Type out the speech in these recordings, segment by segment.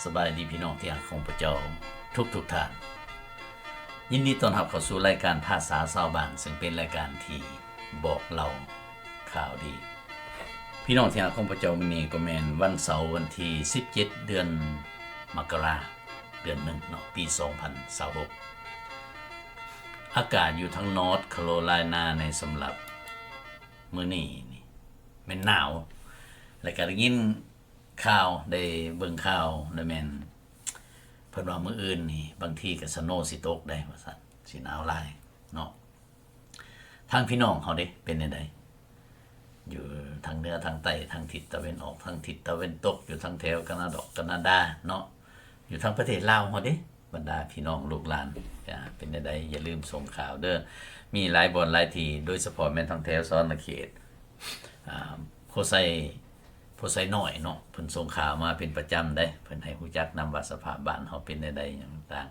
สบายดีพี่น้องที่รักของพระเจ้าทุกท่านยินดีต้อนรับเข้าสู่รายการภาษาชาวบ้านซึ่งเป็นรายการที่บอกเล่าข่าวดีพี่น้องที่รักของพระเจ้ามื้อนี้ก็แม่นวันเสาร์วันที่17เดือนมกราคมเดือน1เนาะปี2026อากาศอยู่ทั้งนอร์ทแคโรไลนาในสำหรับมื้อนี้นี่แม่นหนาวแล้วก็ได้ยินข่าวได้เบิ่งข่าวได้แม่นเพิ่นว่ามื้ออื่นนี่บางทีก็สโนว์สิตกได้ว่าซั่นสิหนาวหลายเนาะทางพี่น้องเฮาเด้เป็นจังได๋อยู่ทางเหนือทางใต้ทางทิศตะวันออกทางทิศตะวันตกอยู่ทางแถวแคนาดาเนาะอยู่ทางประเทศลาวเฮาเด้บรรดาพี่น้องลูกหลานเป็นจังได๋อย่าลืมส่งข่าวเด้อมีหลายบ่อนหลายที่โดยเฉพาะแม่นทางแถวสอนเขตโพไซน้อยเนาะเพิ่นส่งข่าวมาเป็นประจำได้เพิ่นให้รู้จักนำว่าสภาพบ้านเฮาเป็นจังได๋หยังต่าง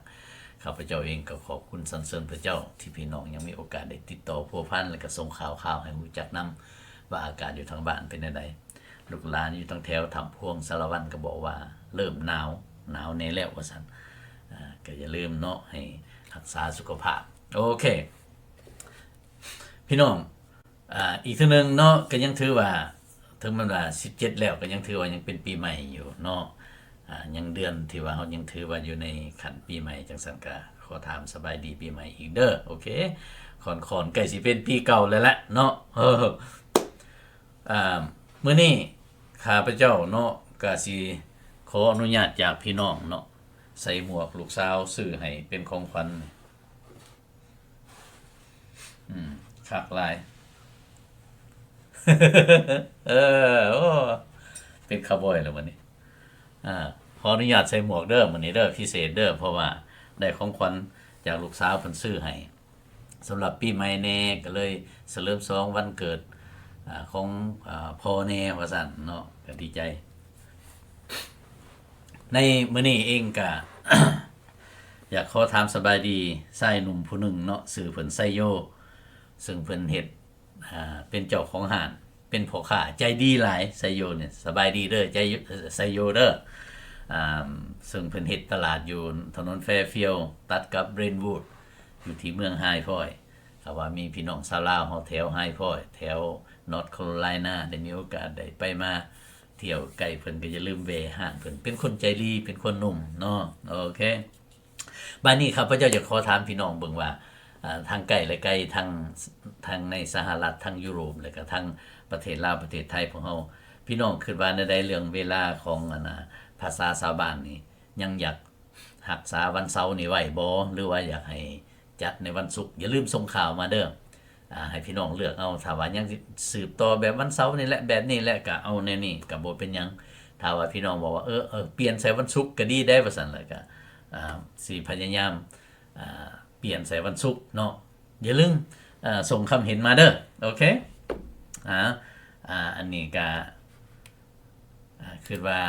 ข้าพเจ้าเองก็ขอบคุณสรรเสริญพระเจ้าที่พี่น้องยังมีโอกาสได้ติดต่อพัวพันแล้วก็ส่งข่าวให้รู้จักนำว่าอากาศอยู่ทางบ้านเป็นจังได๋ลูกหลานอยู่ทางแถวทำพวงสารวันก็บอกว่าเริ่มหนาวแน่แล้วว่าซั่นก็อย่าลืมเนาะให้รักษาสุขภาพโอเคพี่น้องอีกเทื่อนึงเนาะก็ยังถือว่าถึงมันว่า17แล้วก็ยังถือว่ายังเป็นปีใหม่อยู่เนาะยังเดือนที่ว่าเฮายังถือว่าอยู่ในขั้นปีใหม่จังซั่นก็ขอถามสบายดีปีใหม่อีกเด้อโอเคค่อนใกล้สิเป็นปีเก่าแล้วแหละเนาะมื้อนี้ข้าพเจ้าเนาะก็สิขออนุญาตจากพี่น้องเนาะใส่หมวกลูกสาวซื้อให้เป็นของขวัญคักหลายโอ้เป็นคาวบอยแล้ววันนี้ขออนุญาตใส่หมวกเด้อมื้อนี้เด้อพิเศษเด้อเพราะว่าได้ของขวัญจากลูกสาวเพิ่นซื้อให้สำหรับปีใหม่แน่ก็เลยเฉลิมฉลองวันเกิดของพ่อแน่ว่าซั่นเนาะก็ดีใจในมื้อนี้เองก็ อยากขอถามสบายดีชายหนุ่มผู้หนึ่งเนาะชื่อเพิ่นไซโยซึ่งเพิ่นเฮ็ดเป็นเจ้าของห้านเป็นพ่อค้าใจดีหลายไซโยเนี่ยสบายดีเด้อใจไซโยเด้อซึ่งเพิ่นเฮ็ดตลาดอยู่ถนนแฟร์ฟิลด์ตัดกับเบรนวูดอยู่ที่เมืองไฮพอยต์ถ้าว่ามีพี่น้องชาวลาวเฮาแถวไฮพอยต์แถวนอร์ทแคโรไลนาได้มีโอกาสได้ไปมาเที่ยวใกล้เพิ่นก็อย่าลืมแวะห้านเพิ่นเป็นคนใจดีเป็นคนหนุ่มเนาะโอเคบัดนี้ครับพระเจ้าจะขอถามพี่น้องเบิ่งว่าทางไกลและไกลทางในสหรัฐทางยุโรปแล้วก็ทางประเทศลาวประเทศไทยของเฮาพี่น้องคิดว่าในเรื่องเวลาของภาษาชาวบ้านนี่ยังอยากรักษาวันเสาร์นี่ไว้บ่หรือว่าอยากให้จัดในวันศุกร์อย่าลืมส่งข่าวมาเด้อให้พี่น้องเลือกเอาถ้าว่ายังสืบต่อแบบวันเสาร์นี่แหละแบบนี้แหละก็เอาแนวนี้ก็บ่เป็นหยังถ้าว่าพี่น้องบอกว่าเปลี่ยนใส่วันศุกร์ก็ดีได้ว่าซั่นล่ะก็สิพยายามเปลี่ยนใส่วันศุกร์เนาะอย่าลืมส่งคำเห็นมาเด้อโอเคอันนี้ก็คือว่า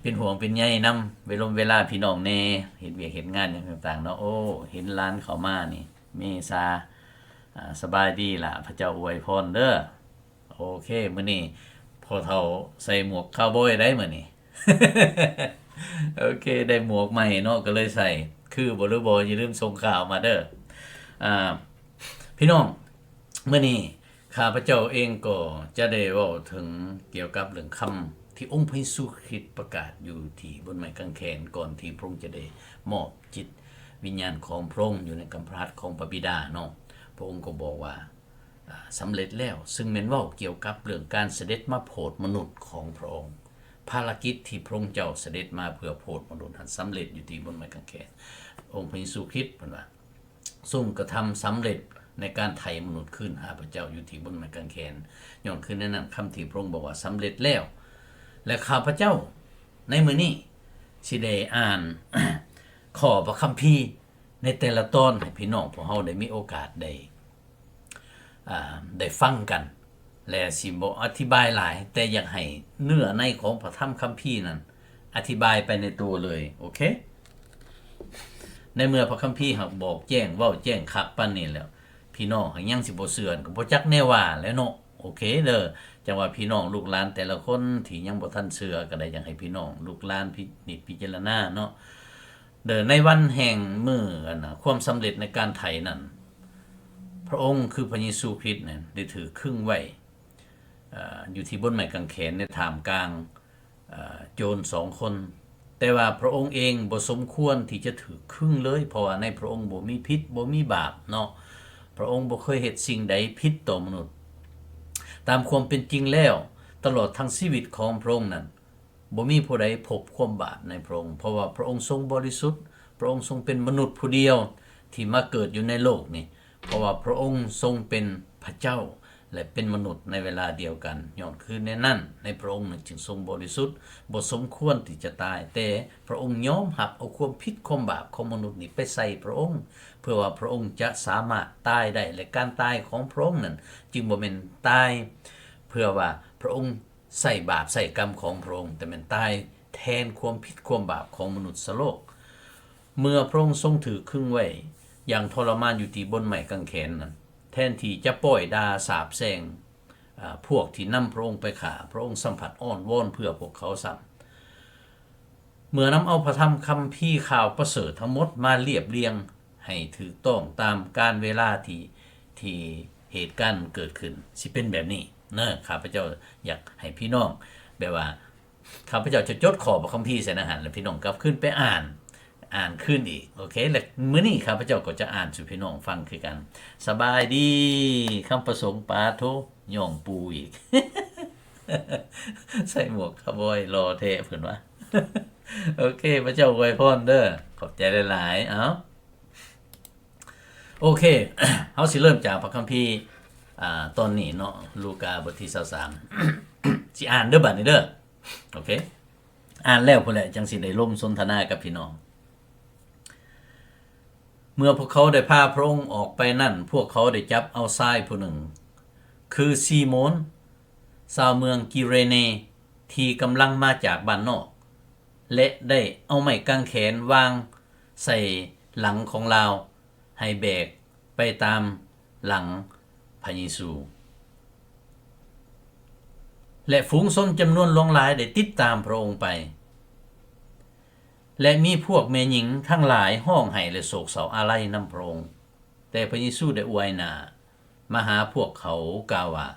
เป็นห่วงเป็นใยนำเวลาพี่น้องแน่เฮ็ดเวียกเฮ็ดงานหยังต่างๆเนาะโอ้เห็นร้านเข้ามานี่เมษาสบายดีล่ะพระเจ้าอวยพรเด้อโอเคมื้อนี้พ่อเฒ่าใส่หมวกคาวบอยได้มื้อนี้ โอเคได้หมวกใหม่เนาะก็เลยใส่คือบ่หรือบ่อย่าลืมส่งข่าวมาเด้อพี่น้องมื้อนี้ข้าพเจ้าเองก็จะได้เว้าถึงเกี่ยวกับเรื่องคำที่องค์พระเยซูคริสต์ประกาศอยู่ที่บนไม้กางเขนก่อนที่พระองค์จะได้มอบจิตวิญญาณของพระองค์อยู่ในกำพร้าของพระบิดาเนาะพระองค์ก็บอกว่าสำเร็จแล้วซึ่งแม่นเว้าเกี่ยวกับเรื่องการเสด็จมาโปรดมนุษย์ของพระองค์ภารกิจที่พระองค์เจ้าเสด็จมาเพื่อโปรดมนุษย์สำเร็จอยู่ที่บนไม้กางเขนองค์พระเยซูคริสต์เพิ่นว่าทรงกระทำสำเร็จในการไถ่มนุษย์ขึ้นหาพระเจ้าอยู่ที่บนไม้กางเขนย้อนขึ้นในนั้นคำที่พระองค์บอกว่าสำเร็จแล้วและข้าพเจ้าในมื้อนี้สิได้อ่าน ข้อพระคัมภีร์ในแต่ละตอนให้พี่น้องพวกเฮาได้มีโอกาสได้ฟังกันและสิบ่อธิบายหลายแต่อยากให้เนื้อในของพระธรรมคัมภีร์นั้นอธิบายไปในตัวเลยโอเคในเมื่อพระคัมภีร์บอกแจ้งเว้าแจ้งคักปานนี้แล้วพี่น้องยังสิบ่เชื่อก็บ่จักแน่ว่าแล้วเนาะโอเคเด้อ จังว่าพี่น้องลูกหลานแต่ละคนที่ยังบ่ทันเชื่อก็ได้อยากให้พี่น้องลูกหลานพิจารณาเนาะในวันแห่งมื้อความสำเร็จในการไถนั้นพระองค์คือพระเยซูคริสต์เนี่ยได้ถือครึ่งไว้อยู่ที่บนไม้กางเขนในท่ามกลางโจร2 คนแต่ว่าพระองค์เองบ่สมควรที่จะถือครึ่งเลยเพราะว่าในพระองค์บ่มีผิดบ่มีบาปเนาะพระองค์บ่เคยเฮ็ดสิ่งใดผิดต่อมนุษย์ตามความเป็นจริงแล้วตลอดทั้งชีวิตของพระองค์นั้นบ่มีผู้ใดพบความบาปในพระองค์เพราะว่าพระองค์ทรงบริสุทธิ์พระองค์ทรงเป็นมนุษย์ผู้เดียวที่มาเกิดอยู่ในโลกนี้เพราะว่าพระองค์ทรงเป็นพระเจ้าและเป็นมนุษย์ในเวลาเดียวกันย้อนคือในนั้นในพระองค์จึงทรงบริสุทธิ์บ่สมควรที่จะตายแต่พระองค์ยอมรับเอาความผิดความบาปของมนุษย์นี้ไปใส่พระองค์เพื่อว่าพระองค์จะสามารถตายได้และการตายของพระองค์นั้นจึงบ่แม่นตายเพื่อว่าพระองค์ใส่บาปใส่กรรมของพระองค์แต่แม่นตายแทนความผิดความบาปของมนุษย์โลกเมื่อพระองค์ทรงถือครึ่งไว้อย่างทรมานอยู่ที่บนไม้กางเขนนั้นแทนที่จะปล่อยด่าสาปแช่งพวกที่นำพระองค์ไปฆ่าพระองค์สัมผัสอ้อนวอนเพื่อพวกเขาซ้ำเมื่อนำเอาพระธรรมคัมภีร์ข่าวประเสริฐทั้งหมดมาเรียบเรียงให้ถูกต้องตามกาลเวลาที่เหตุการณ์เกิดขึ้นสิเป็นแบบนี้เนอะข้าพเจ้าอยากให้พี่น้องแบบว่าข้าพเจ้าจะจดข้อพระคัมภีร์ใส่ในหันแล้วพี่น้องกลับขึ้นไปอ่านขึ้นอีกโอเคแล้วมื้อนี้ข้าพเจ้าก็จะอ่านสู่พี่น้องฟังคือกันสบายดีคำประสงค์ปาโทย่องปูอีก ใส่หมวกคาวบอยรอเทะเพิ่นว่า โอเคพระเจ้าอวยพรเด้อขอบใจหลายๆเอ้าโอเค เฮาสิเริ่มจากพระคัมภีร์ตอนนี้เนาะลูกาบทที่23 สิอ่านเด้อบัดนี้เด้อโอเคอ่านแล้วพุ่นแหละจังสิได้ร่วมสนทนากับพี่น้องเมื่อพวกเขาได้พาพระองค์ออกไปนั่นพวกเขาได้จับเอาชายผู้หนึ่งคือซีโมนชาวเมืองกิเรเนที่กำลังมาจากบ้านนอกและได้เอาไม้กางเขนวางใส่หลังของเราให้แบกไปตามหลังพระเยซูและฝูงชนจำนวนหลวงหลายได้ติดตามพระองค์ไปและมีพวกแม่หญิงทั้งหลายห้องไห้และโศกเศร้าอาลัยนำพระองค์แต่พระเยซูได้อวยหน้ามาหาพวกเขากล่าวว่า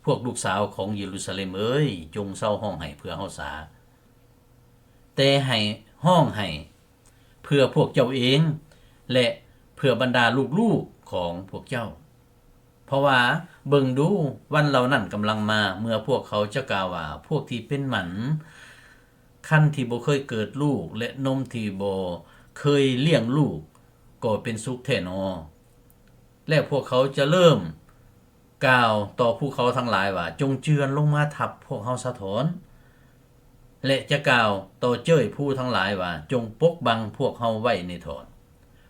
พวกลูกสาวของเยรูซาเล็มเอ้ยจงเศร้าห้องไห้เพื่อเฮาสาแต่ให้ห้องไห้เพื่อพวกเจ้าเองและเพื่อบรรดาลูกๆของพวกเจ้าเพราะว่าเบิ่งดูวันเหล่านั้นกำลังมาเมื่อพวกเขาจะกล่าวว่าพวกที่เป็นหมันคันที่บ่เคยเกิดลูกและนมที่บ่เคยเลี้ยงลูกก็เป็นสุขแท้นอและพวกเขาจะเริ่มกล่าวต่อผู้เขาทั้งหลายว่าจงเจือนลงมาทับพวกเฮาซะถอนและจะกล่าวต่อเจ้ยผู้ทั้งหลายว่าจงปกบังพวกเฮาไว้ในถอน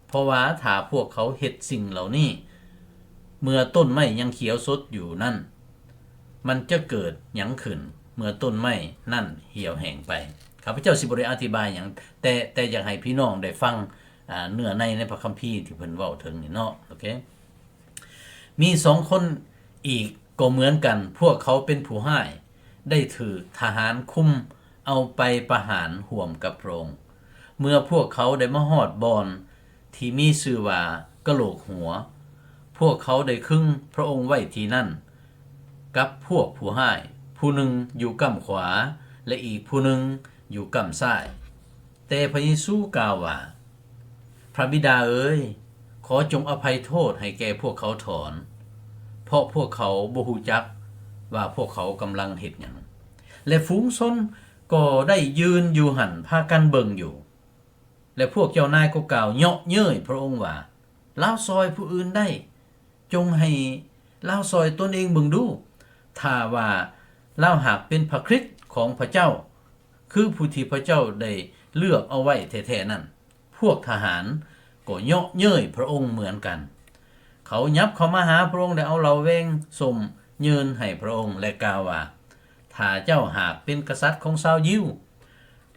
เพราะว่าถ้าพวกเขาเฮ็ดสิ่งเหล่านี้เมื่อต้นไม้ยังเขียวสดอยู่นั่นมันจะเกิดหยังขึ้นเมื่อต้นไม้นั่นเหี่ยวแห้งไปข้าพเจ้าสิบ่ได้อธิบายหยังแต่อยากให้พี่น้องได้ฟังเนื้อในพระคัมภีร์ที่เพิ่นเว้าถึงนี่เนาะโอเคมี2คนอีกก็เหมือนกันพวกเขาเป็นผู้ให้ได้ถือทหารคุมเอาไปประหารห่วมกับพระองค์เมื่อพวกเขาได้มาฮอดบอนที่มีชื่อว่ากะโหลกหัวพวกเขาได้ขึงพระองค์ไว้ที่นั่นกับพวกผู้ให้ผู้หนึ่งอยู่กำขวาและอีกผู้หนึ่งอยู่กำซ้ายแต่พระเยซูกล่าวว่าพระบิดาเอ๋ยขอจงอภัยโทษให้แก่พวกเขาถอนเพราะพวกเขาบ่ฮู้จักว่าพวกเขากำลังเฮ็ดหยังและฝูงชนก็ได้ยืนอยู่หันพากันเบิ่งอยู่และพวกเจ้านายก็กล่าวเยาะเย้ยพระองค์ว่าลาวซอยผู้อื่นได้จงให้ลาวซอยตนเองเบิ่งดูถ้าว่าลาวหากเป็นพระคริสต์ของพระเจ้าคือผู้ที่พระเจ้าได้เลือกเอาไว้แท้ๆนั่นพวกทหารก็เยาะเย้ยพระองค์เหมือนกันเขายับเข้ามาหาพระองค์และเอาเหล้าแวงส้มยืนให้พระองค์และกล่าวว่าถ้าเจ้าหากเป็นกษัตริย์ของชาวยิว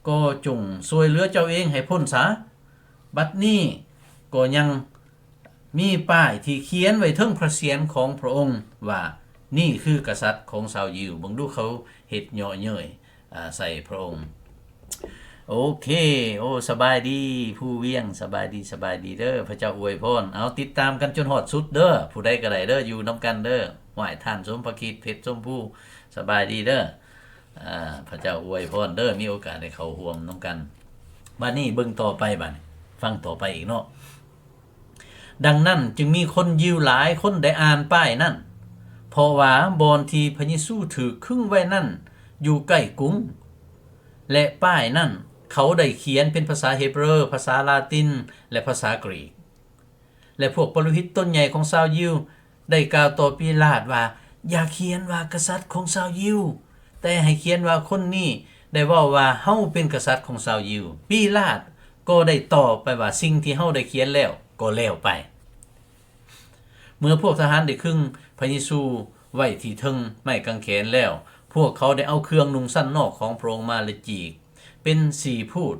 ก็จงช่วยเหลือเจ้าเองให้พ้นซะบัดนี้ก็ยังมีป้ายที่เขียนไว้ถึงพระเศียรของพระองค์ว่า นี่คือกษัตริย์ของชาวยิวเบิ่งดูเขาเฮ็ดเหยาะเย้ยใส่พระองค์โอเคโอ้สบายดีผู้เวียงสบายดีเด้อพระเจ้าอวยพรเอาติดตามกันจนฮอดสุดเด้อผู้ใดก็ได้เด้ออยู่นํกันเด้อไหว้ท่านสมพระคิดเพชรชมพู่สบายดีเด้อพระเจ้าอวยพรเด้อมีโอกาสได้เข้าร่วมนํกันบัดนี้เบิ่งต่อไปบัดนี้ฟังต่อไปอีกเนาะดังนั้นจึงมีคนยิวหลายคนได้อ่านป้ายนั่นเพราะว่าบอนที่พระเยซูถือครึ่งไว้นั่นอยู่ใกล้กรุงและป้ายนั่นเขาได้เขียนเป็นภาษาเฮบรูภาษาลาตินและภาษากรีกและพวกปริหิตต้นใหญ่ของชาวยิวได้กล่าวต่อปิลาตว่าอย่าเขียนว่ากษัตริย์ของชาวยิวแต่ให้เขียนว่าคนนี้ได้เว้าว่าเฮาเป็นกษัตริย์ของชาวยิวปิลาตก็ได้ตอบไปว่าสิ่งที่เฮาได้เขียนแล้วก็แล้วไปเมื่อพวกทหารได้ครึ่งพระเยซูไว้ที่ทึงไม้กางเขนแล้วพวกเขาได้เอาเครื่องนุ่งสั้นนอกของพระองค์มาและจีกเป็น4พูด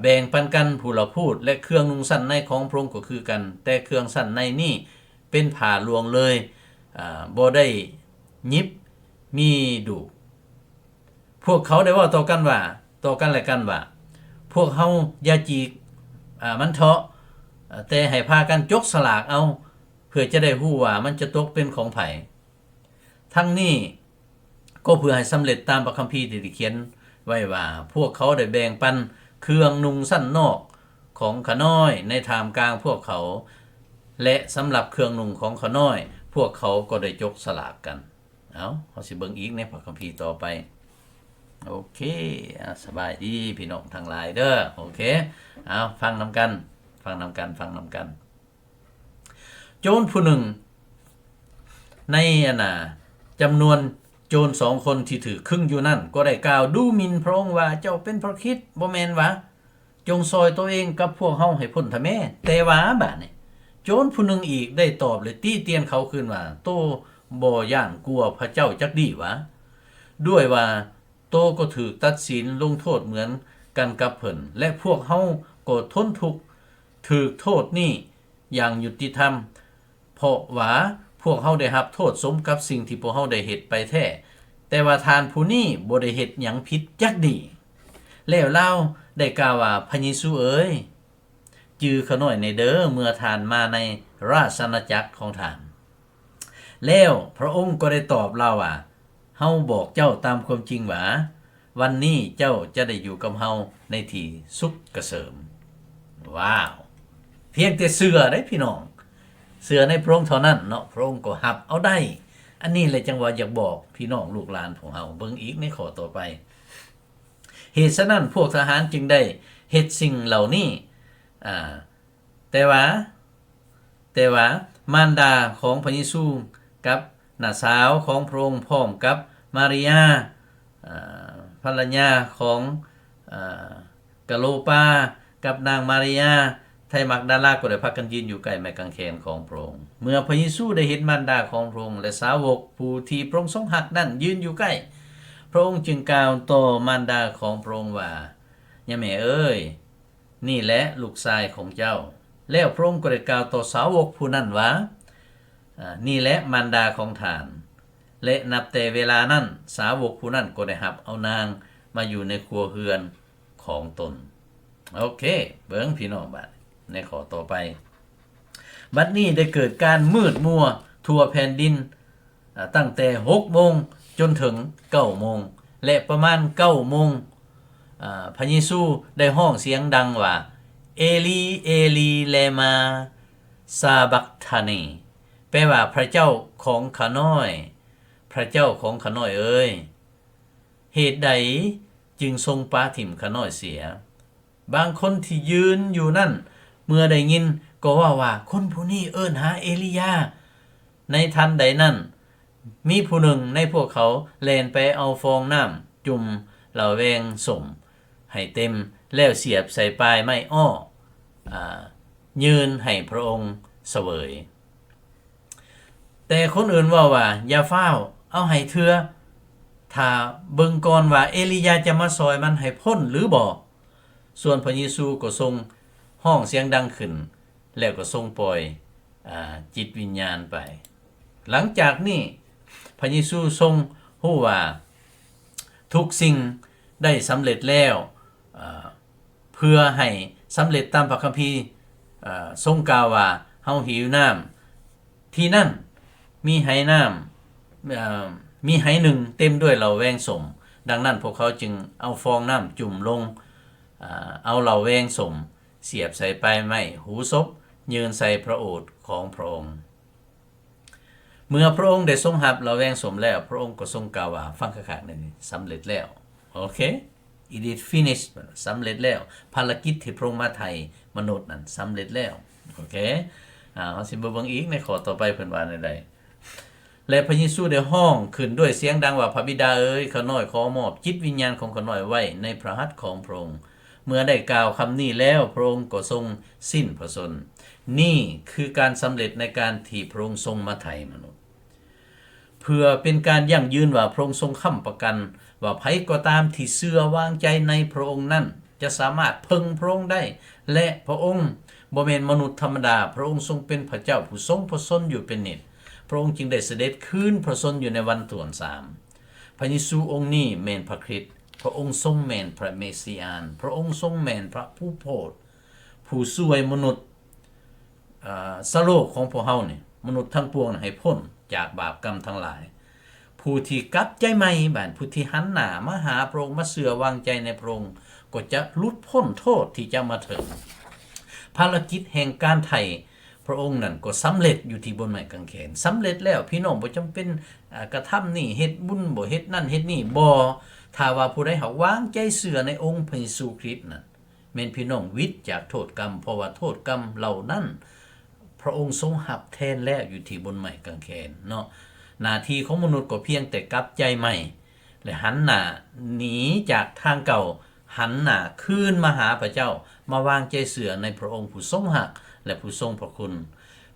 แบ่งปันกันผู้ละพูดและเครื่องนุ่งสั้นในของพระองค์ก็คือกันแต่เครื่องสั้นในนี่เป็นผ้าลวงเลยบ่ได้ยิบมีดูพวกเขาได้ว่าต่อกันและกันว่าพวกเฮาอย่าจีกมันเถาะแต่ให้พากันจกสลากเอาเพื่อจะได้ฮู้ว่ามันจะตกเป็นของไผทั้งนี้ก็เพื่อให้สำเร็จตามพระคัมภีร์ที่ได้เขียนไว้ว่าพวกเขาได้แบ่งปันเครื่องนุ่งสั้นนอกของขน้อยในท่ามกลางพวกเขาและสำหรับเครื่องนุ่งของขน้อยพวกเขาก็ได้จกสลากกันเอาเฮาสิเบิ่งอีกในพระคัมภีร์ต่อไปโอเคสบายดีพี่น้องทั้งหลายเด้อโอเคเอาฟังนำกันโจรผู้หนึ่งในจำนวนโจร2คนที่ถือครึ่งอยู่นั่นก็ได้กล่าวดูหมิ่นพระองค์ว่าเจ้าเป็นพระคริสต์บ่แม่นวะจงซอยตัวเองกับพวกเฮาให้พ้นทะแม่แต่ว่าบาดนี้โจรผู้หนึ่งอีกได้ตอบและตีเตียนเขาขึ้นว่าโตบ่ย่านกลัวพระเจ้าจักดีวะด้วยว่าโตก็ถูกตัดสินลงโทษเหมือนกันกับเพิ่นและพวกเฮาก็ทนทุกข์ถูกโทษนี้อย่างยุติธรรมเพราะว่าพวกเฮาได้รับโทษสมกับสิ่งที่พวกเฮาได้เฮ็ดไปแท้แต่ว่าทานผู้นี้บ่ได้เฮ็ดหยังผิดจักดีแล้วเล่าได้กล่าวว่าพระเยซูเอ๋ยจือเขาน้อยในเด้อเมื่อทานมาในราชอาณาจักรของทานแล้วพระองค์ก็ได้ตอบเล่าว่าเฮาบอกเจ้าตามความจริงว่าวันนี้เจ้าจะได้อยู่กับเฮาในที่สุขเกษมว้าวเพียงแต่เชื่อได้พี่น้องเชื่อในพระองค์เท่านั้นเนาะพระองค์ก็รับเอาได้อันนี้แหละจังว่าอยากบอกพี่น้องลูกหลานของเฮาเบิ่งอีกในข้อต่อไปเหตุฉะนั้นพวกทหารจึงได้เฮ็ดสิ่งเหล่านี้แต่ว่ามารดาของพระเยซูกับน้าสาวของพระองค์พร้อมกับมาริยาภรรยาของกะโลปากับนางมาริยาไทมักดาลาก็ได้พากันยืนอยู่ใกล้ไม้กางเขนของพระองค์เมื่อพระเยซูได้เห็นมารดาของพระองค์และสาวกผู้ที่พระองค์ทรงรักนั้นยืนอยู่ใกล้พระองค์จึงกล่าวต่อมารดาของพระองค์ว่าย่าแม่เอ้ยนี่แหละลูกชายของเจ้าแล้วพระองค์ก็ได้กล่าวต่อสาวกผู้นั้นว่านี่แหละมารดาของท่านและนับแต่เวลานั้นสาวกผู้นั้นก็ได้รับเอานางมาอยู่ในครัวเรือนของตนโอเคเบิ่งพี่น้องบัดในข้อต่อไปบัดนี้ได้เกิดการมืดมัวทั่วแผ่นดินตั้งแต่ 6 โมงจนถึง 9 โมงและประมาณ 9 โมงพระเยซูได้ห้องเสียงดังว่าเอลีเอลีเลมาซาบักธานีแปลว่าพระเจ้าของข้าน้อยพระเจ้าของข้าน้อยเอ้ยเหตุใดจึงทรงปาถิ่มข้าน้อยเสียบางคนที่ยืนอยู่นั่นเมื่อได้ยินก็ว่าคนผู้นี้เอิ้นหาเอลียาในทันใดนั้นมีผู้หนึ่งในพวกเขาแล่นไปเอาฟองน้ำจุ่มเหล่าแวงสมให้เต็มแล้วเสียบใส่ปลายไม้อ้อยืนให้พระองค์เสวยแต่คนอื่นว่าอย่าฟ้าวเอาให้เถื่อถ้าเบิ่งก่อนว่าเอลียาจะมาซอยมันให้พ้นหรือบ่ส่วนพระเยซูก็ทรงห้องเสียงดังขึ้นแล้วก็ทรงปล่อยจิตวิญญาณไปหลังจากนี้ พระเยซูทรงฮู้ว่าทุกสิ่งได้สำเร็จแล้วเพื่อให้สำเร็จตามพระคัมภีร์ทรงกล่าวว่าเฮาหิวน้ำที่นั่นมีไหน้ำมีไหหนึ่งเต็มด้วยเหล่าแวงสมดังนั้นพวกเขาจึงเอาฟองน้ำจุ่มลงเอาเหล่าแวงสมเสียบใส่ปลายไม้หูศพยืนใส่พระโอษฐ์ของพระองค์เมื่อพระองค์ได้ทรงรับเหล่าแวงสมแล้วพระองค์ก็ทรงกล่าวว่าฟังคักๆนี่สำเร็จแล้วโอเค it is finished สำเร็จแล้วภารกิจที่พระองค์มาไถ่มนุษย์นั้นสำเร็จแล้วโอเคเราสิเบิ่งอีกในข้อต่อไปเพิ่นว่าใดๆและพระเยซูได้ห้องขึ้นด้วยเสียงดังว่าพระบิดาเอ๋ยข้าน้อยขอมอบจิตวิญญาณของข้าน้อยไว้ในพระหัตถ์ของพระองค์เมื่อได้กล่าวคำนี้แล้วพระองค์ก็ทรงสิ้นพระชนม์นี่คือการสำเร็จในการที่พระองค์ทรงมาไถ่มนุษย์เพื่อเป็นการยั่งยืนว่าพระองค์ทรงค้ำประกันว่าไผก็ตามที่เชื่อวางใจในพระองค์นั้นจะสามารถพึงพระองค์ได้และพระองค์บ่แม่นมนุษย์ธรรมดาพระองค์ทรงเป็นพระเจ้าผู้ทรงพระชนอยู่เป็นนิจพระองค์จึงได้เสด็จคืนพระชนอยู่ในวันตวน3พระเยซูองค์นี้แม่นพระคริสต์พระองค์ทรงแม่นพระเมสสิยานพระองค์ทรงแม่นพระผู้โปรดผู้ช่วยมนุษย์สโลกของพวกเฮานี่มนุษย์ทั้งปวงให้พ้นจากบาปกรรมทั้งหลายผู้ที่กลับใจใหม่บานผู้ที่หันหน้ามาหาพระองค์มาเชื่อวางใจในพระองค์ก็จะหลุดพ้นโทษที่จะมาถึงภารกิจแห่งการไถ่พระองค์นั้นก็สำเร็จอยู่ที่บนไม้กางเขนสำเร็จแล้วพี่น้องบ่จำเป็นกระทำนี่เฮ็ดบุญบ่เฮ็ดนั่นเฮ็ดนี่บ่ถ้าว่าผู้ใดเฮาวางใจเชื่อในองค์พระเยซูคริสต์นั้นแม่นพี่น้องวิตจากโทษกรรมเพราะว่าโทษกรรมเหล่านั้นพระองค์ทรงรับแทนแล้วอยู่ที่บนไม้กางเขนเนาะหน้าที่ของมนุษย์ก็เพียงแต่กลับใจใหม่และหันหน้าหนีจากทางเก่าหันหน้าคืนมาหาพระเจ้ามาวางใจเชื่อในพระองค์ผู้ทรงรักและผู้ทรงพระคุณ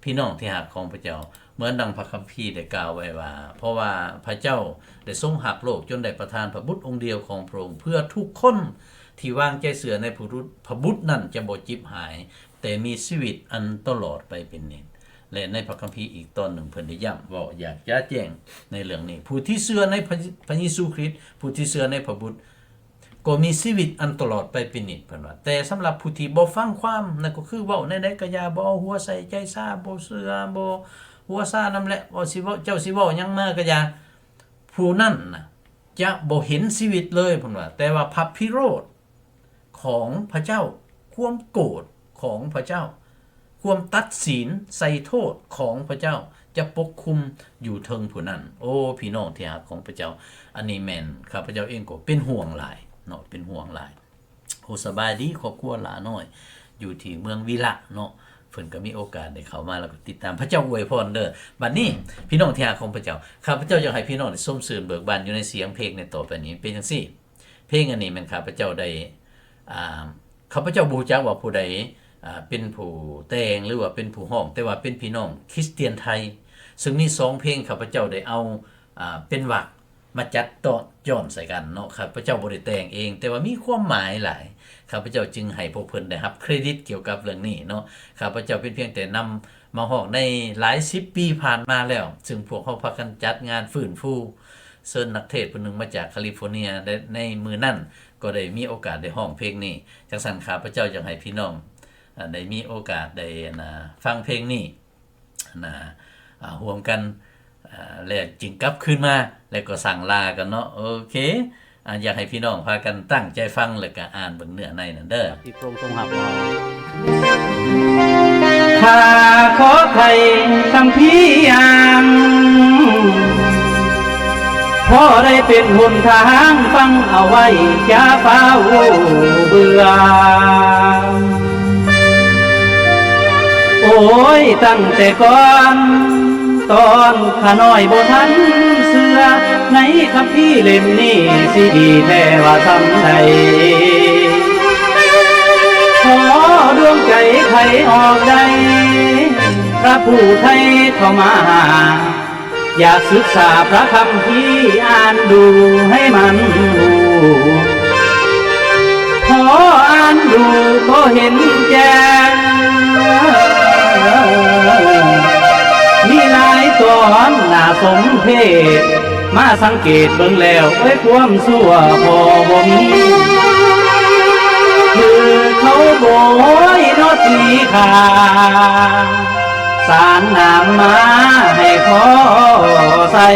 พี่น้องที่รักของพระเจ้าเหมือนดังพระคัมภีร์ได้กล่าวไว้ว่าเพราะว่าพระเจ้าได้ทรงรักโลกจนได้ประทานพระบุตรองค์เดียวของพระองค์เพื่อทุกคนที่วางใจเชื่อในพระบุตรนั้นจะบ่จิบหายแต่มีชีวิตอันตลอดไปเป็นนิจและในพระคัมภีร์อีกตอนหนึ่งเพิ่นได้ย้ำว่าอยากจะแจ้งในเรื่องนี้ผู้ที่เชื่อในพระเยซูคริสต์ผู้ที่เชื่อในพระบุตรก็มีชีวิตอันตลอดไปเป็นนิจเพิ่นว่าแต่สำหรับผู้ที่บ่ฟังความนั่นก็คือเว้าในใดก็อย่าบ่หัวใส่ใจซ่าบ่เชื่อบ่หัวซ่านำแหละบ่สิเว้าเจ้าสิเว้าหยังมาก็อย่าผู้นั้นน่ะจะบ่เห็นชีวิตเลยเพิ่นว่าแต่ว่าพระพิโรธของพระเจ้าความโกรธของพระเจ้าความตัดสินใส่โทษของพระเจ้าจะปกคุมอยู่เทิงผู้นั้นโอ้พี่น้องที่รักของพระเจ้าอันนี้แม่นข้าพเจ้าเองก็เป็นห่วงหลายเนาะเป็นห่วงหลายโอ้สบายดีครอบครัวหลาน้อยอยู่ที่เมืองวิระเนาะเพิ่นก็มีโอกาสได้เข้ามาแล้วก็ติดตามพระเจ้าอวยพรเด้อบัดนี้พี่น้องที่รักของพระเจ้าข้าพเจ้าอยากให้พี่น้องได้ส้มสื่นเบิกบานอยู่ในเสียงเพลงในต่อไปนี้เป็นจังซี่เพลงอันนี้แม่นข้าพเจ้าได้ข้าพเจ้าบูชาว่าผู้ใดเป็นผู้แต่งหรือว่าเป็นผู้ร้องแต่ว่าเป็นพี่น้องคริสเตียนไทยซึ่งมี2เพลงข้าพเจ้าได้เอาเป็นวรรคมาจัดต่อย้อนใส่กันเนาะข้าพเจ้าบ่ได้แต่งเองแต่ว่ามีความหมายหลายข้าพเจ้าจึงให้พวกเพิ่นได้รับเครดิตเกี่ยวกับเรื่องนี้เนาะข้าพเจ้าเป็นเพียงแต่นำมาร้องในหลาย10ปีผ่านมาแล้วซึ่งพวกเขาพากันจัดงานฟื้นฟูเชิญนักเทศน์ผู้นึงมาจากแคลิฟอร์เนียในมื้อนั้นก็ได้มีโอกาสได้ร้องเพลงนี้จังซั่นข้าพเจ้าอยากให้พี่น้องได้มีโอกาสได้ฟังเพลงนี้ร่วมกันแล้วจึงกลับคืนมาแล้วก็สั่งลากันเนาะโอเคอยากให้พี่น้องพากันตั้งใจฟังแล้วก็อ่านเบิ่งเนื้อในนั่นเด้อที่พระองค์ทรงรับเราข้าขอไถ่คำพิยามพอได้เป็นหนทางฟังเอาไว้อย่าเฝ้าเบื่อโอ้ยตั้งแต่ก่อนตอนข้าน้อยบ่ทันเสือในคัมภีร์เล่มนี้สิดีแท้ว่าทำไดขอดวงใจไขออกได้พระผู้ไทยเข้ามาอยากศึกษาพระคัมภีร์อ่านดูให้มันรู้ขออ่านดูก็เห็นแจ้งมีหลาย ตอนน่าสมเพชมาสังเกตเบิ่งแล้วไว้ความสั่วพอบ่มีคือเขาโบยนอตีขาสารน้ำมาให้ขอใส่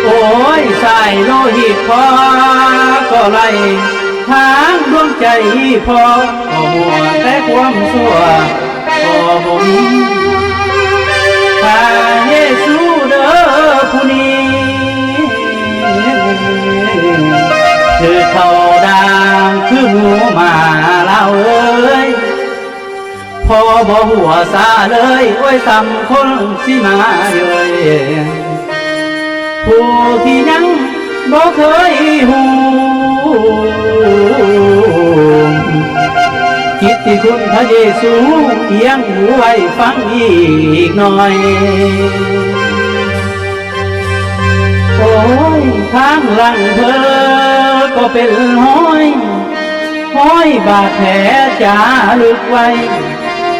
โอ้ยสายโลหิตพอก็ไล่ทางดวงใจพอก็มัวแต่ความสั่วพอบ่มีพระเยซูเด้อผู้นี้คือเขาดังคือหมูหมาเราเอ้ยพอบ่หัวซาเลยโอ้ยสำคนสิมาเย้ยผู้ที่ยังบ่เคยหูคิดที่คุณพระเยซูเอียงหูไว้ฟังอีกหน่อย โอ้ยทางหลังเธอก็เป็นห้อยบาดแผลจาลึกไว้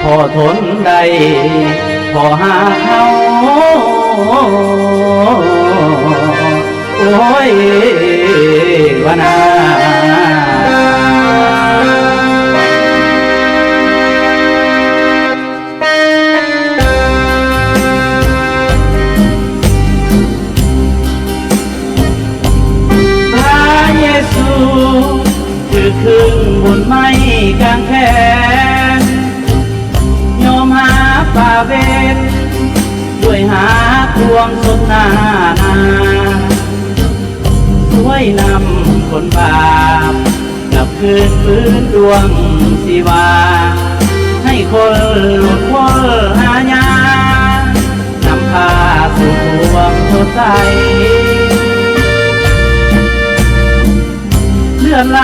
พอทนได้พอหาเขาโอ้ยวานา พระเยซูคือครึ่งบนไม้กางแขนยอมหาป่าเวทด้วยหาความสมนาช่วยนำคนบาปกลับคืนฟื้นดวงสิวาให้คนหลุดพ้นหายานำพาสู่ดวงสดใสเลือดไหล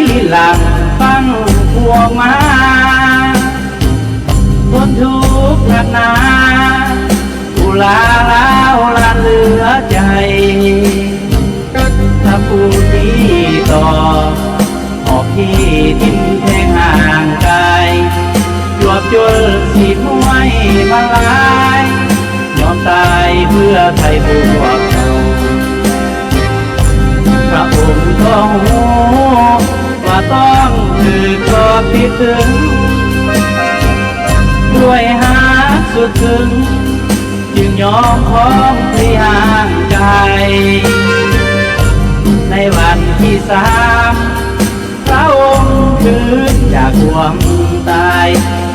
ลิหลังฟังพวงมาทนทุกข์หนักหนาอุลาลาวลาเหลือใจถ้าผู้ที่ต่อออกที่ทิ้งแทงห่างกายหยวบจนสีห้วยมาลายยอมตายเพื่อไทยพวกเราพระองค์ก็หูว่าต้องถือกอดที่ถึงด้วยหาสุดถึงจึงยอมพร้อมที่ห่างไกลในวันที่3พระองค์คืนจากความตาย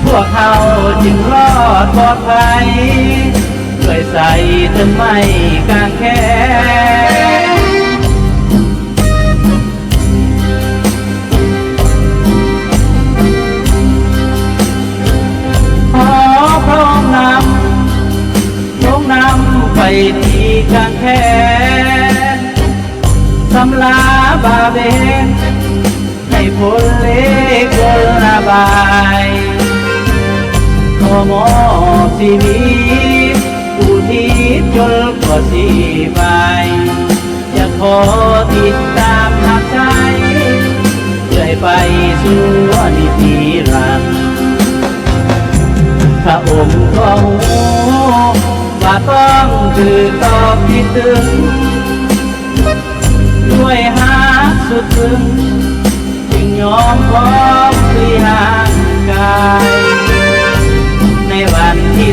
พวกเขาจึงรอดปลอดภัยด้วยใส่ต้นไม้กางแขนขอพระองค์นำไปที่กางแขนสำลาบาเบนให้พ้นเล็กกระบายขอมอบชีวิตอุทิศจนกว่าสิบายอยากขอติดตามหักใจเรื่อยไปสู่นิรันดร์พระองค์ก็หูว่าต้องถือตอบที่ถึงด้วยหาสุดถึงจึงยอมพร้อมที่ห่างกายในวันที่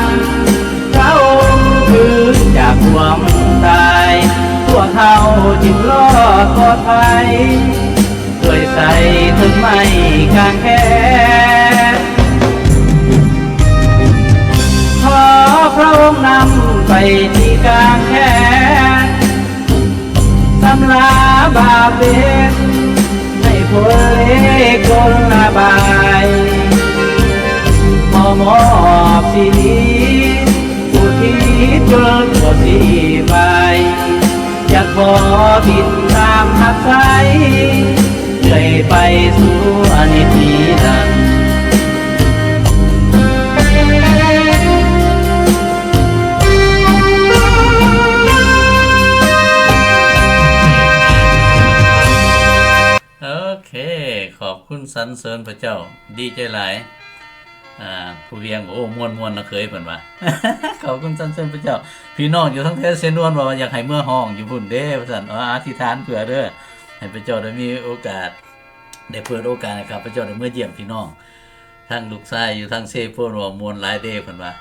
3พระองค์คืนจากความตายพวกเขาจึงรอดปลอดภัยด้วยใส่ต้นไม้กางแขนขอพระองค์นำไปที่กางแขนสำลาบาปเป็นให้พ้นเล็กกระบายขอมอบชีวิตอุทิศจนกว่าสิบายอยากขอบินตามหักใสเรื่อยไปสู่อนิจจังโอเคขอบคุณสรรเสริญพระเจ้าดีใจหลาย ผู้เวียงโอ้ม่วนๆนะเคยเพิ่นว่า ขอบคุณท่านเส้นพระเจ้าพี่น้องอยู่ทั้งเทศเซนวนว่าอยากให้เมื่อห้องอยู่พุ่นเด้ว่าซั่นอธิษฐานเผื่อเด้อให้พระเจ้าได้มีโอกาสได้เปิดโอกาสให้ครับพระเจ้าได้เมื่อเยี่ยมพี่น้องทั้งลูกชายอยู่ทั้งเซโปนว่ามวนหลายเด้เพิ่นว่า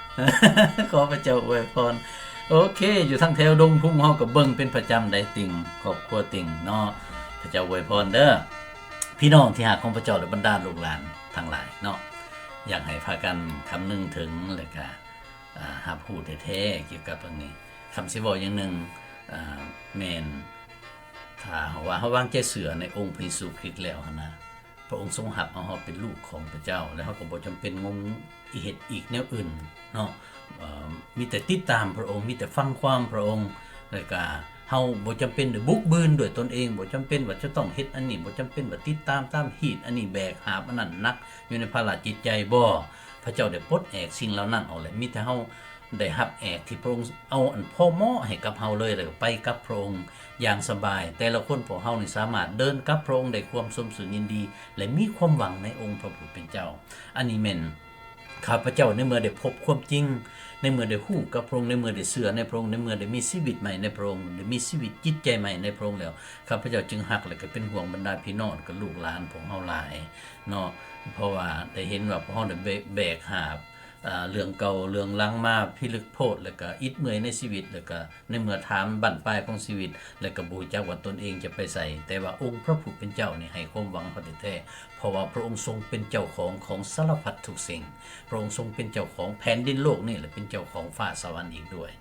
ขอพระเจ้าอวยพรโอเคอยู่ทั้งแถวดงพุ่งเฮาก็เบิ่งเป็นประจำได้ติ่งครอบครัวติ่งเนาะพระเจ้าอวยพรเด้อพี่น้องที่หักของพระเจ้าและบรรดาลูกหลานทั้งหลายเนาะอยากให้พากันคำนึงถึงแล้วก็หาพูดแท้ๆเกี่ยวกับเรื่องนี้คำสิบอกอย่างหนึ่งแมนถ้าว่าเขาวางใจเสือในองค์พระเยซูคริสต์แล้วนะพระองค์ทรงหับเอาเราเป็นลูกของพระเจ้าแล้วเขาก็บ่จำเป็นงมเหตุอีกแนวอื่นเนาะมีแต่ติดตามพระองค์มีแต่ฟังความพระองค์แล้วก็เฮาบ่จำเป็นได้บุกบืนด้วยตนเองบ่จำเป็นว่าจะต้องเฮ็ดอันนี้บ่จำเป็นว่าติดตามฮีดอันนี้แบกหาบอันนั้นนักอยู่ในภาระจิตใจบ่พระเจ้าได้ปลดแอกสิ่งเหล่านั้นออกแล้วมีแต่เฮาได้รับแอกที่พระองค์เอาอันพ่อเหมาะให้กับเฮาเลยแล้วก็ไปกับพระองค์อย่างสบายแต่ละคนพวกเฮานี่สามารถเดินกับพระองค์ได้ความสมสุขยินดีและมีความหวังในองค์พระผู้เป็นเจ้าอันนี้แม่นข้าพเจ้าในเมื่อได้พบความจริงในเมื่อได้ฮู้กับพระองค์ในเมื่อได้เชื่อในพระองค์ในเมื่อได้มีชีวิตใหม่ในพระองค์ได้มีชีวิตจิตใจใหม่ในพระองค์แล้วข้าพเจ้าจึงฮักและก็เป็นห่วงบรรดาพี่น้องกับลูกหลานของเฮาหลายเนาะเพราะว่าได้เห็นว่าพวกเฮาได้แบกหาบเรื่องเก่าเรื่องล้างมาพิลึกโพดแล้วก็อิดเมื่อยในชีวิตแล้วก็ในเมื่อถามบั้นปลายของชีวิตแล้วก็บ่รู้จักว่าตนเองจะไปใส่แต่ว่าองค์พระผู้เป็นเจ้านี่ให้ความหวังเขาแท้ๆเพราะว่าพระองค์ทรงเป็นเจ้าของสารพัดทุกสิ่งพระองค์ทรงเป็นเจ้าของแผ่นดินโลกนี่และเป็นเจ้าของฟ้าสวรรค์อีกด้วย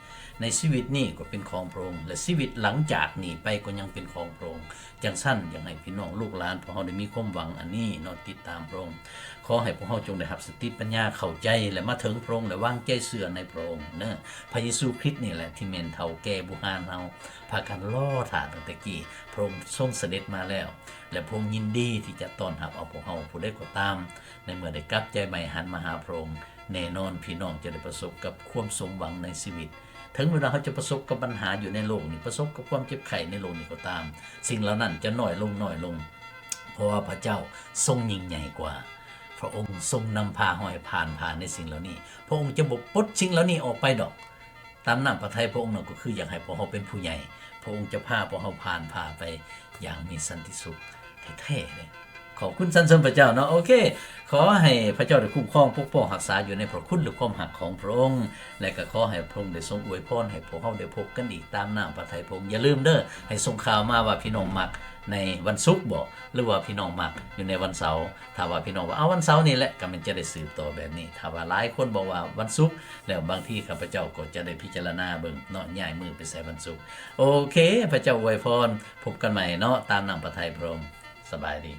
ในชีวิตนี้ก็เป็นของพระองค์และชีวิตหลังจากนี้ไปก็ยังเป็นของพระองค์จังซั่นอยากให้พี่น้องลูกหลานพวกเฮาได้มีความหวังอันนี้เนาะติดตามพระองค์ขอให้พวกเฮาจงได้รับสติปัญญาเข้าใจและมาถึงพระองค์และวางใจเชื่อในพระองค์เนาะพระเยซูคริสต์นี่แหละที่แม่นเฒ่าแก่บุหานเฮาพากันรอท่าตั้งแต่กี้พระองค์ทรงเสด็จมาแล้วและพระองค์ยินดีที่จะต้อนรับเอาพวกเฮาผู้ใดก็ตามในเมื่อได้กลับใจใหม่หันมาหาพระองค์แน่นอนพี่น้องจะได้ประสบกับความสมหวังในชีวิตถึงเวลาเขาจะประสบกับปัญหาอยู่ในโลกนี้ประสบกับความเจ็บไข้ในโลกนี้ก็ตามสิ่งเหล่านั้นจะน้อยลงเพราะว่าพระเจ้าทรงยิ่งใหญ่กว่าพระองค์ทรงนำพาห้อยผ่านในสิ่งเหล่านี้พระองค์จะบ่ปลดสิ่งเหล่านี้ออกไปดอกตามน้ำพระทัยพระองค์นั่นก็คืออยากให้พวกเราเป็นผู้ใหญ่พระองค์จะพาพวกเราผ่านไปอย่างมีสันติสุขแท้ๆเลยขอบคุณสรรเสริญพระเจ้าเนาะโอเคขอให้พระเจ้าได้คุ้มครองปกป้องรักษาอยู่ในพระคุณหรือความหักของพระองค์และก็ขอให้พระองค์ได้ทรงอวยพรให้พวกเราได้พบกันอีกตามน้ำพระทัยพระองค์อย่าลืมเด้อให้ส่งข่าวมาว่าพี่น้องมักในวันศุกร์บ่หรือว่าพี่น้องมักอยู่ในวันเสาร์ถ้าว่าพี่น้องว่าเอาวันเสาร์นี่แหละก็มันจะได้สืบต่อแบบนี้ถ้าว่าหลายคนบอกว่าวันศุกร์แล้วบางทีข้าพเจ้าก็จะได้พิจารณาเบิ่งเนาะย้ายมือไปใส่วันศุกร์โอเคพระเจ้าอวยพรพบกันใหม่เนาะตามน้ำพระทัยพระองค์สบายดี